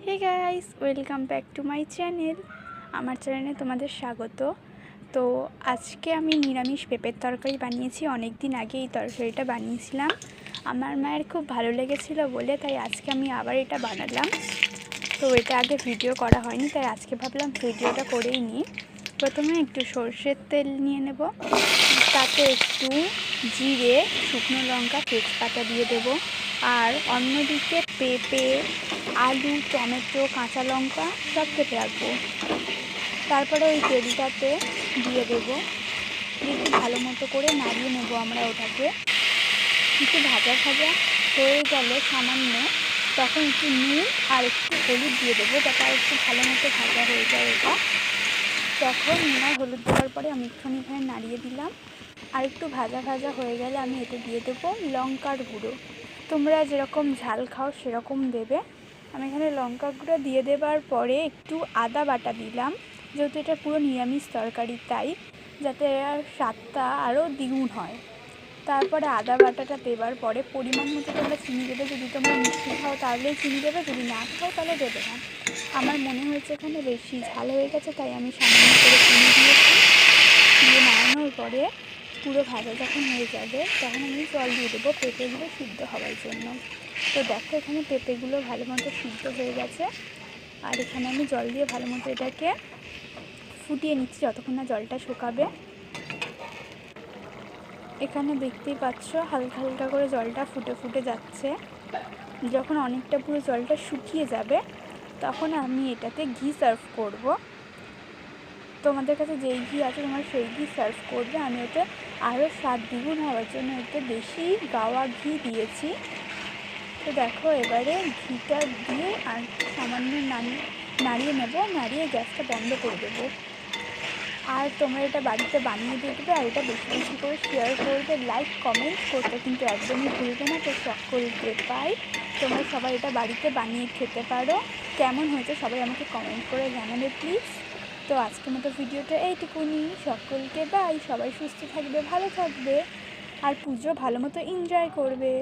Hey guys, welcome back to my channel. আমার চ্যানেলে তোমাদের স্বাগত। তো আজকে আমি নিরামিষ পেঁপের তরকারি বানিয়েছি। অনেক দিন আগে এই তরকারিটা বানিয়েছিলাম, আমার মায়ের খুব ভালো লেগেছিলো বলে তাই আজকে আমি আবার এটা বানালাম। তো এটা আগে ভিডিও করা হয়নি, তাই আজকে ভাবলাম ভিডিওটা করেই নিই। প্রথমে একটু সর্ষের তেল নিয়ে নেব, তাতে একটু জিরে, শুকনো লঙ্কা, তেজপাতা দিয়ে দেবো। আর অন্যদিকে পেঁপে, আলু, টমেটো, কাঁচা লঙ্কা সব কেটে রাখবো। তারপরে ওই তেলটাতে দিয়ে দেবো, একটু ভালো মতো করে নাড়িয়ে নেবো আমরা ওটাকে। একটু ভাজা ভাজা হয়ে গেলে সামান্য, তখন একটু নুন আর একটু হলুদ দিয়ে দেবো, যাতে আর একটু ভালো মতো ভাজা হয়ে যায় ওটা। তখন নুন আর হলুদ দেওয়ার পরে আমি একটুখানি এখানে নাড়িয়ে দিলাম। আর একটু ভাজা ভাজা হয়ে গেলে আমি এতে দিয়ে দেবো লঙ্কার গুঁড়ো। তোমরা যেরকম ঝাল খাও সেরকম দেবে। আমি এখানে লঙ্কা গুঁড়ো দিয়ে দেওয়ার পরে একটু আদা বাটা দিলাম, যেহেতু এটা পুরো নিরামিষ তরকারি তাই, যাতে স্বাদটা আরও দ্বিগুণ হয়। তারপরে আদা বাটাটা দেওয়ার পরে পরিমাণ মতো তোমরা চিনি দেবে। যদি তোমরা মিষ্টি খাও তাহলেই চিনি দেবে, যদি না খাও তাহলে দেবে না। আমার মনে হয়েছে এখানে বেশি ঝাল হয়ে গেছে, তাই আমি সামান্য করে চিনি দিয়েছি। দিয়ে নাড়ানোর পরে পুরো ভাজা যখন হয়ে যাবে তখন আমি জল দিয়ে দেবো পেঁপেগুলো সিদ্ধ হওয়ার জন্য। তো দেখো এখানে পেঁপেগুলো ভালো মতো সিদ্ধ হয়ে গেছে। আর এখানে আমি জল দিয়ে ভালো মতো এটাকে ফুটিয়ে নিচ্ছি যতক্ষণ না জলটা শুকাবে। এখানে দেখতেই পাচ্ছ হালকা হালকা করে জলটা ফুটে ফুটে যাচ্ছে। যখন অনেকটা পুরো জলটা শুকিয়ে যাবে তখন আমি এটাতে ঘি সার্ভ করব। তোমাদের কাছে যেই ঘি আছে তোমরা সেই ঘি সার্ভ করবে। আমি এতে আরও স্বাদ দ্বিগুণ হওয়ার জন্য এতে বেশি গাওয়া ঘি দিয়েছি। তো দেখো এবারে ঘিটা দিয়ে আর সামান্য নাড়িয়ে নেব, নাড়িয়ে গ্যাসটা বন্ধ করে দেবো। আর তোমরা এটা বাড়িতে বানিয়ে দেখবে, আর এটা বেশি বেশি করে শেয়ার করবে, লাইক কমেন্ট করতে কিন্তু একদমই ভুলবে না। তো সকলকে পাই, তোমরা সবাই এটা বাড়িতে বানিয়ে খেতে পারো। কেমন হয়েছে সবাই আমাকে কমেন্ট করে জানাবে প্লিজ। তো আজকের মতো ভিডিওটা এইটুকুনি। সকলকে বাই, সবাই সুস্থ থাকবে, ভালো থাকবে, আর পুজো ভালো মতো এনজয় করবে।